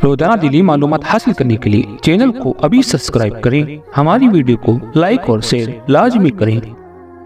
روزانہ دینی معلومات حاصل کرنے کے لیے چینل کو ابھی سبسکرائب کریں، ہماری ویڈیو کو لائک اور شیئر لازمی کریں۔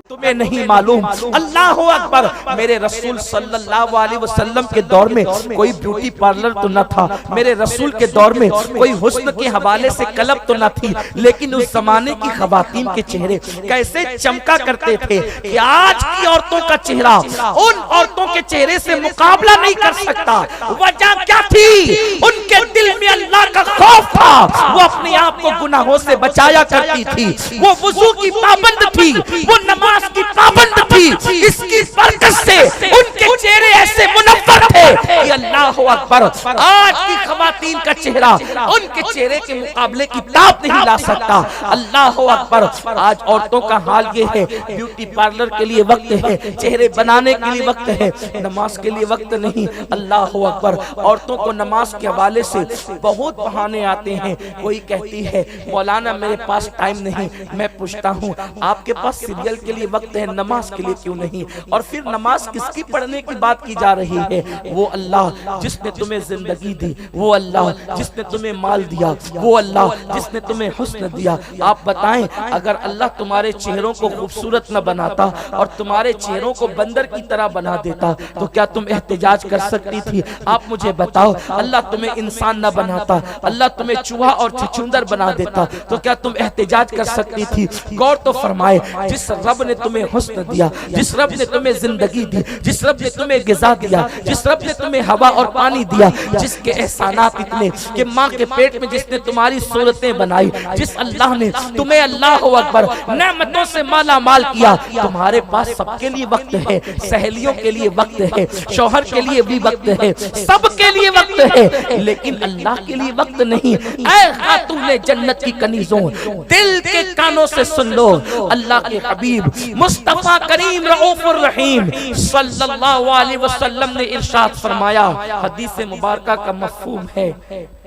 تمہیں نہیں معلوم، اللہ اکبر، میرے رسول صلی اللہ علیہ وسلم کے دور میں کوئی بیوٹی پارلر تو نہ تھا، میرے رسول کے دور میں کوئی حسن کے حوالے سے کلب تو نہ تھی، لیکن اس زمانے کی خواتین کے چہرے کیسے چمکا کرتے تھے کہ آج کی عورتوں کا چہرہ ان عورتوں کے چہرے سے مقابلہ نہیں کر سکتا۔ وجہ کیا تھی؟ ان کے دل میں اللہ کا خوف تھا، وہ اپنے آپ کو گناہوں سے بچایا کرتی تھی، وہ وضو کی پابند تھی، وہ نماز کی پابند تھی، اس کی برکت سے ان کے چہرے ایسے منور تھے کہ اللہ اکبر، آج کی خواتین کا چہرہ ان کے چہرے کے مقابلے کی تاب نہیں لا سکتا۔ اللہ اکبر، آج عورتوں کا حال یہ ہے، بیوٹی پارلر کے لیے وقت ہے، چہرے بنانے کے لیے وقت ہے، نماز کے لیے وقت نہیں۔ اللہ اکبر، عورتوں کو نماز کے حوالے سے بہت بہانے آتے ہیں۔ کوئی کہتی ہے مولانا میرے پاس ٹائم نہیں، میں پوچھتا ہوں آپ کے پاس سیریل کے لیے وقت ہے، نماز کے لیے کیوں نہیں؟ اور پھر نماز کس کی پڑھنے کی بات کی جا رہی ہے؟ وہ اللہ جس نے تمہیں زندگی دی، وہ اللہ جس نے تمہیں مال دیا، وہ اللہ جس نے تمہیں حسن دیا۔ آپ بتائیں اگر اللہ تمہارے چہروں کو خوبصورت نہ بناتا اور تمہارے چہروں کو بندر کی طرح بنا دیتا تو کیا تم احتجاج کر سکتی تھی؟ آپ مجھے بتاؤ، اللہ تمہیں انسان نہ بناتا، اللہ تمہیں چوہا اور چھچندر بنا دیتا تو کیا تم احتجاج کر سکتی تھی؟ غور تو فرمائے، جس رب نے تمہیں حسن دیا، جس رب نے تمہیں زندگی دی، جس رب نے تمہیں غذا دیا، جس رب نے تمہیں ہوا اور پانی دیا، جس کے احسانات اتنے کہ ماں کے پیٹ میں جس نے تمہاری صورتیں بنائی، جس اللہ نے تمہیں اللہ اکبر نعمتوں سے مالا مال کیا، تمہارے پاس سب کے لیے وقت ہے، سہیلیوں کے لیے وقت ہے، شوہر کے لیے بھی وقت ہے، سب کے لیے وقت ہے، لیکن اللہ کے لیے وقت نہیں۔ اے خاتون جنت کی کنیزوں، دل کے کانوں سے سن لو، اللہ کے حبیب مصطفیٰ کریم رؤوف الرحیم صلی اللہ علیہ وسلم نے ارشاد فرمایا، حدیث مبارکہ کا مفہوم ہے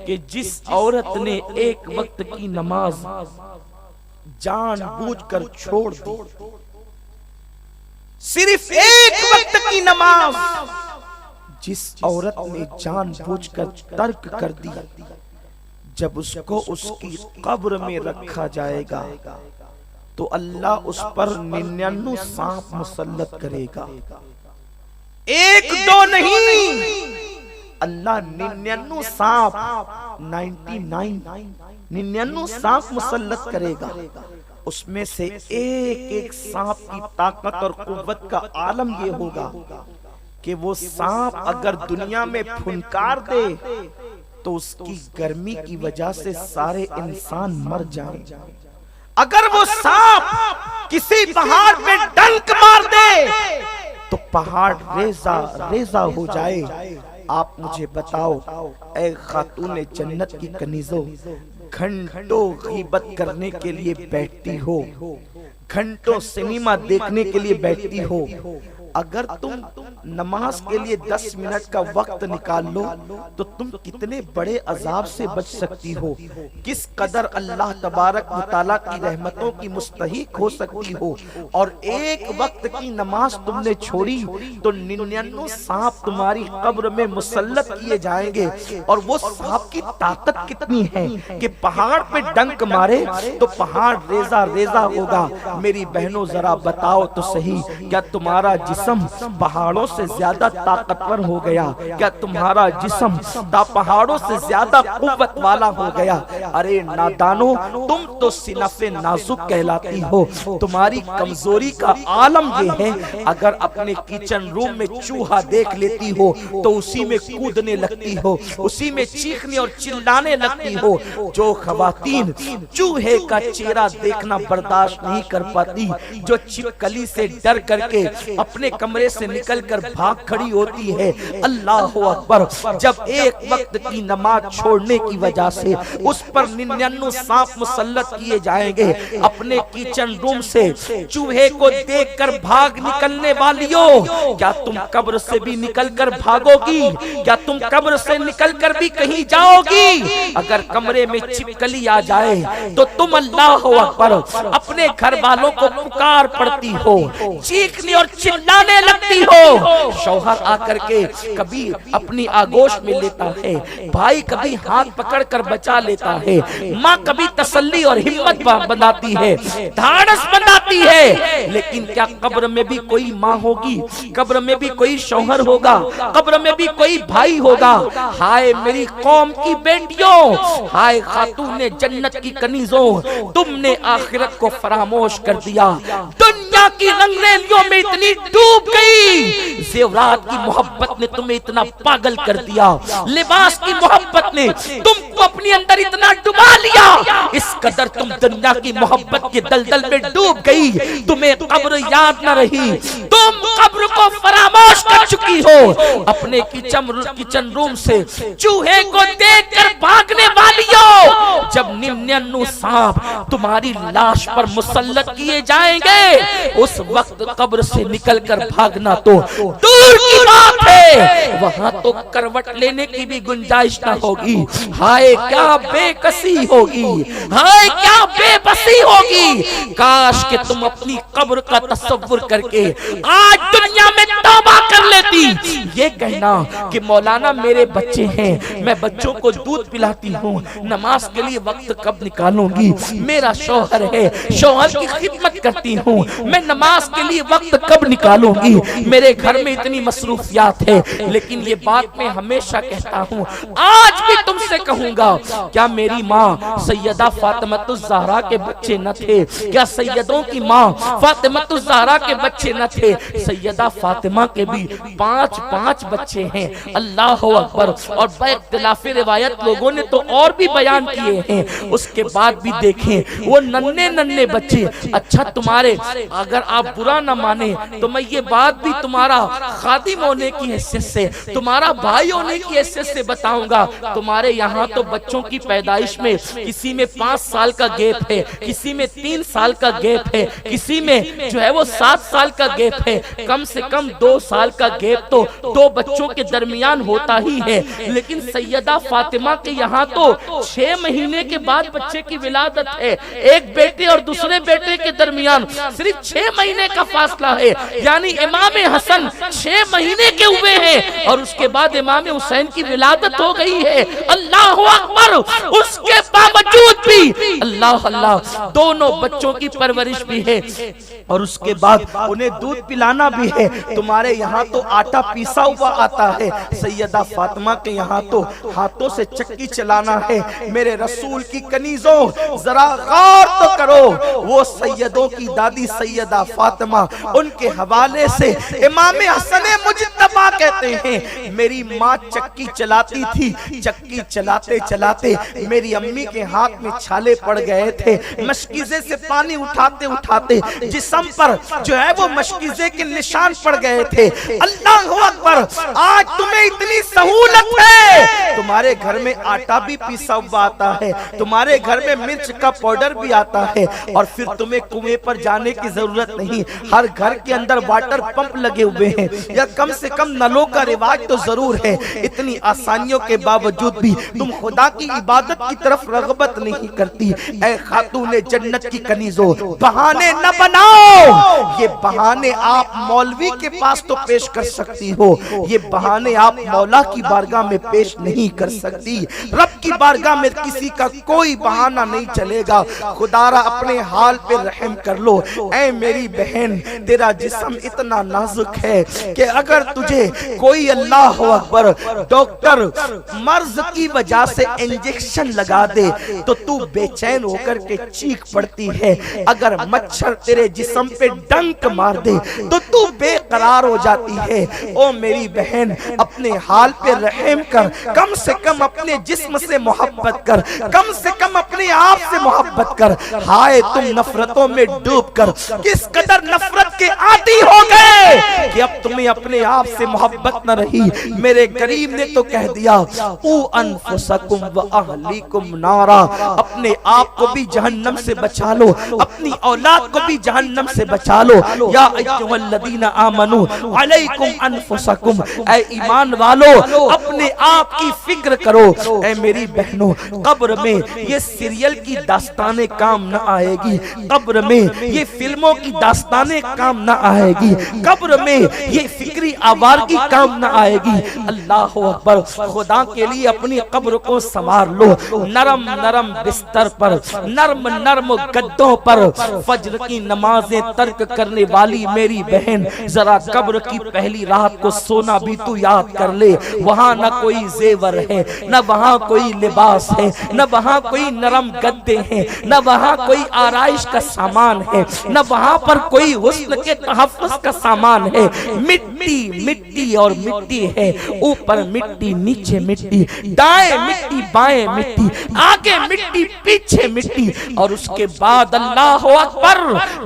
کہ جس عورت نے ایک وقت کی نماز جان بوجھ کر چھوڑ دی، صرف ایک وقت کی نماز جس عورت نے جان بوجھ کر ترک کر دی، جب اس کو اس کی قبر میں رکھا جائے گا تو اللہ اس پر 99 سانپ مسلط کرے گا، ایک دو نہیں، اللہ 99 سانپ 99 سانپ مسلط کرے گا۔ اس میں سے ایک ایک سانپ کی طاقت اور قوت کا عالم یہ ہوگا کہ وہ سانپ اگر دنیا میں پھنکار دے تو اس کی گرمی کی وجہ سے سارے انسان مر جائیں، اگر وہ سانپ کسی پہاڑ پہ ڈنک مار دے تو پہاڑ ریزہ ریزہ ہو جائے۔ آپ مجھے بتاؤ اے خاتون جنت کی کنیزوں، گھنٹوں غیبت کرنے کے لیے بیٹھتی ہو، گھنٹوں سنیما دیکھنے کے لیے بیٹھتی ہو، اگر تم نماز کے لیے 10 منٹ کا وقت نکال لو تو تم کتنے بڑے عذاب سے بچ سکتی ہو، کس قدر اللہ تبارک و تعالیٰ کی رحمتوں کی مستحق ہو سکتی ہو۔ اور ایک وقت کی نماز تم نے چھوڑی تو 99 سانپ تمہاری قبر میں مسلط کیے جائیں گے، اور وہ سانپ کی طاقت کتنی ہے کہ پہاڑ پہ ڈنک مارے تو پہاڑ ریزہ ریزہ ہوگا۔ میری بہنوں ذرا بتاؤ تو صحیح، کیا تمہارا جسم پہاڑوں سے زیادہ طاقتور ہو گیا؟ کیا تمہارا جسم پہاڑوں سے زیادہ قوت والا ہو گیا؟ ارے نادانو، تم تو صنف نازک کہلاتی ہو، تمہاری کمزوری کا عالم یہ ہے اگر اپنے کچن روم میں چوہا دیکھ لیتی ہو تو اسی میں کودنے لگتی ہو، اسی میں چیخنے اور چلانے لگتی ہو۔ جو خواتین چوہے کا چہرہ دیکھنا برداشت نہیں کر پاتی، جو چھپکلی سے ڈر کر کے اپنے کمرے سے نکل کر بھاگ کھڑی ہوتی ہے، اللہ اکبر، جب ایک وقت کی نماز چھوڑنے کی وجہ سے اس پر 99 سانپ مسلط کیے جائیں گے۔ اپنے کچن روم سے چوہے کو دیکھ کر بھاگ نکلنے والیوں، کیا تم قبر سے بھی نکل کر بھاگو گی؟ کیا تم قبر سے نکل کر بھی کہیں جاؤ گی؟ اگر کمرے میں چھپکلی آ جائے تو تم اللہ اکبر اپنے گھر والوں کو پکار پڑتی ہو، چیخنے اور چلا جانے لگتی ہو۔ شوہر آ کر کے کبھی اپنی آگوش میں لیتا ہے، بھائی کبھی ہاتھ پکڑ کر بچا لیتا ہے، ماں کبھی تسلی اور ہمت بناتی ہے، دھاڑس بناتی ہے۔ لیکن کیا قبر میں بھی کوئی ماں ہوگی؟ قبر میں بھی کوئی شوہر ہوگا؟ قبر میں بھی کوئی بھائی ہوگا؟ ہائے میری قوم کی بیٹیوں، ہائے خاتون جنت کی کنیزوں، تم نے آخرت کو فراموش کر دیا، دنیا کی رنگریلیوں میں اتنی ڈوب گئی، زیورات کی محبت نے تمہیں اتنا پاگل کر دیا، لباس کی محبت نے تم کو اپنی اندر اتنا ڈبا لیا، اس قدر تم دنیا کی محبت کے دلدل میں ڈوب گئی، تمہیں قبر یاد نہ رہی، تم قبر کو فراموش کر چکی ہو۔ اپنے کچن روم سے چوہے کو دیکھ کر بھاگنے والیوں، جب نمنو سانپ تمہاری لاش پر مسلط کیے جائیں گے، اس وقت قبر سے نکل کر بھاگنا تو دور کی بات ہے، وہاں تو کروٹ لینے کی بھی گنجائش نہ ہوگی۔ ہائے کیا بے کسی ہوگی، ہائے کیا بے بسی ہوگی۔ کاش کہ تم اپنی قبر کا تصور کر کے آج دنیا میں توبہ کر لیتی۔ یہ کہنا کہ مولانا میرے بچے ہیں، میں بچوں کو دودھ پلاتی ہوں، نماز کے لیے وقت کب نکالوں گی، میرا شوہر ہے، شوہر کی خدمت کرتی ہوں، میں نماز کے لیے وقت کب نکالوں گی، میرے گھر میں اتنی مصروفیات ہے۔ لیکن یہ بات میں ہمیشہ کہتا ہوں، آج بھی تم سے کہوں گا، کیا میری ماں سیدہ فاطمہ الزہرا کے بچے نہ تھے؟ کیا سیدوں کی ماں فاطمہ الزہرا کے بچے نہ تھے؟ سیدہ فاطمہ کے بھی 5 بچے ہیں، اللہ اکبر، اور بے اختلاف روایت لوگوں نے تو اور بھی بیان کیے ہیں۔ اس کے بعد بھی دیکھیں وہ ننھے بچے، اچھا تمہارے اگر آپ برا نہ مانیں تو میں یہ بات بھی تمہارا خادم ہونے کی حیثیت سے، تمہارا بھائی ہونے کی حیثیت سے بتاؤں گا، تمہارے یہاں تو بچوں کی پیدائش میں کسی میں 5 سال کا گیپ ہے، کسی میں 3 سال کا گیپ ہے، کسی میں جو ہے وہ 7 سال کا گیپ ہے، کم سے کم 2 سال کا گیپ تو 2 بچوں کے درمیان ہوتا ہی ہے۔ لیکن سیدہ فاطمہ کے یہاں تو 6 مہینے کے بعد بچے کی ولادت ہے، ایک بیٹے اور دوسرے بیٹے کے درمیان صرف 6 مہینے کا فاصلہ ہے، یعنی امام حسن 6 مہینے کے ہوئے ہیں اور اس کے بعد امام حسین کی ولادت ہو گئی ہے۔ اللہ اکبر، اس کے باوجود بھی اللہ دونوں بچوں کی پرورش بھی ہے اور اس کے بعد انہیں دودھ پلانا بھی ہے۔ تمہارے یہاں تو آٹا پیسا ہوا آتا ہے، سیدہ فاطمہ کے یہاں تو ہاتھوں سے چکی چلانا ہے۔ میرے رسول کی کنیزوں ذرا غور تو کرو، وہ سیدوں کی دادی سیدہ فاطمہ، ان کے حوالے سے امام حسن مجتبی کہتے ہیں میری ماں چکی چلاتی تھی، چکی چلاتے چلاتے میری امی کے ہاتھ میں چھالے پڑ گئے تھے، مشکیزے سے پانی اٹھاتے اٹھاتے جسم پر جو ہے وہ مشکیزے کے نشان پڑ گئے تھے۔ اللہ اکبر، آج تمہیں اتنی سہولت ہے، تمہارے گھر میں آٹا بھی پیسا ہوا آتا ہے، تمہارے گھر میں مرچ کا پاؤڈر بھی آتا ہے، اور پھر تمہیں کنویں پر جانے کی ضرورت نہیں، ہر گھر کے اندر واٹر پمپ لگے ہوئے ہیں، یا کم سے کم نلوں کا رواج تو ضرور ہے۔ اتنی آسانیوں کے باوجود بھی تم خدا کی عبادت کی طرف رغبت نہیں کرتی۔ اے خاتون جنت کی کنیزوں، بہانے نہ بناؤ، یہ بہانے آپ مولوی کے پاس تو پیش کر سکتی ہو، یہ بہانے آپ مولا کی بارگاہ میں پیش نہیں کر سکتی۔ رب کی بارگاہ میں کسی کا کوئی بہانہ نہیں چلے گا۔ خدا را اپنے حال پہ رحم کر لو۔ اے میری بہن، تیرا جسم اتنا نازک ہے کہ اگر تجھے کوئی اللہ اکبر ڈاکٹر مرض کی وجہ سے انجیکشن لگا دے تو تو بے چین ہو کر کے چیخ پڑتی ہے، اگر مچھر تیرے جسم پہ ڈنک مار دے تو تو بے قرار ہو جاتی ہے۔ او میری بہن، اپنے حال پہ رحم کر، کم سے کم اپنے جسم سے محبت کر، کم سے کم اپنے آپ سے محبت کر۔ ہائے تم نفرتوں میں ڈوب کر کس قدر نفرت کے عادی ہو گئے کہ اب تمہیں اپنے آپ سے محبت نہ رہی۔ میرے قریب نے تو کہہ دیا، او انفسکم و اہلیکم نارا، اپنے آپ کو بھی جہنم سے بچا لو، اپنی اولاد کو بھی جہنم سے بچا لو۔ یا ایھا الذین آمنو علیکم انفسکم، اے ایمان والو اپنے آپ کی فکر کرو۔ اے میری میری بہنوں، قبر میں یہ سیریل کی داستانیں کام نہ آئے گی، قبر میں یہ فلموں کی داستانیں کام نہ آئے گی، قبر میں یہ فکری آوارگی کام نہ آئے گی۔ اللہ اکبر، خدا کے لیے اپنی قبر کو سنوار لو، نرم نرم بستر پر، نرم نرم گدوں پر، فجر کی نمازیں ترک کرنے والی میری بہن، ذرا قبر کی پہلی رات کو سونا بھی تو یاد کر لے۔ وہاں نہ کوئی زیور ہے، نہ وہاں کوئی لباس ہے، نہ وہاں کوئی نرم گدے ہیں، نہ وہاں کوئی آرائش کا سامان ہے، نہ وہاں پر کوئی حسن کے تحفظ کا سامان ہے۔ مٹی مٹی اور مٹی ہے، اوپر مٹی نیچے مٹی، دائیں مٹی بائیں مٹی، آگے مٹی پیچھے مٹی، اور اس کے بعد اللہ اکبر،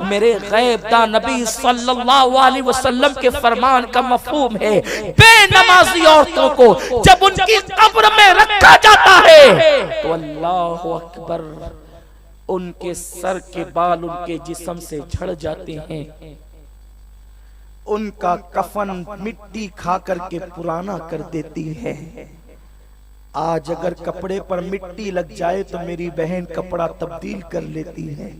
میرے غیب دا نبی صلی اللہ علیہ وسلم کے فرمان کا مفہوم ہے، بے نمازی عورتوں کو جب ان کی قبر میں رکھا جاتا ہے تو اللہ اکبر، ان کے سر کے بال ان کے جسم سے جھڑ جاتے ہیں، ان کا کفن مٹی کھا کر کے پرانا کر دیتی ہے۔ آج اگر کپڑے پر مٹی لگ جائے تو میری بہن کپڑا تبدیل کر لیتی ہے،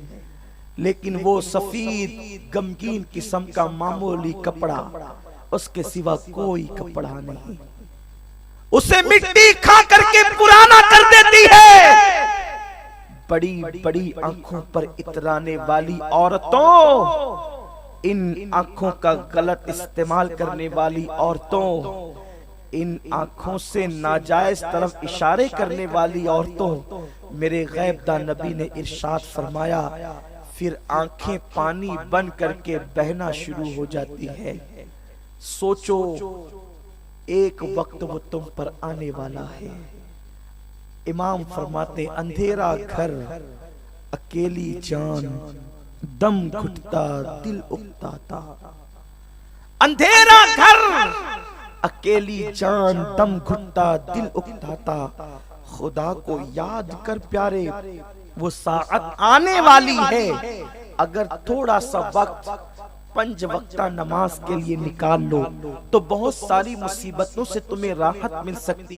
لیکن وہ سفید غمگین قسم کا معمولی کپڑا، اس کے سوا کوئی کپڑا نہیں، اسے مٹی کھا کر کے پرانا کر دیتی ہے۔ بڑی بڑی آنکھوں پر اترانے والی عورتوں، ان آنکھوں کا غلط استعمال کرنے والی عورتوں، ان آنکھوں سے ناجائز طرف اشارے کرنے والی عورتوں، میرے غیب دا نبی نے ارشاد فرمایا، پھر آنکھیں پانی بن کر کے بہنا شروع ہو جاتی ہے۔ سوچو، ایک وقت وہ تم پر آنے والا ہے۔ امام فرماتے، اندھیرا گھر اکیلی جان، دم گھٹتا دل اکتاتا۔ اندھیرا گھر اکیلی جان، دم گھٹتا دل اکتاتا۔ خدا کو یاد کر پیارے، وہ ساعت آنے والی ہے، اگر تھوڑا سا وقت 5 وقتہ نماز کے لیے نکال لو تو بہت ساری مصیبتوں سے تمہیں راحت مل سکتی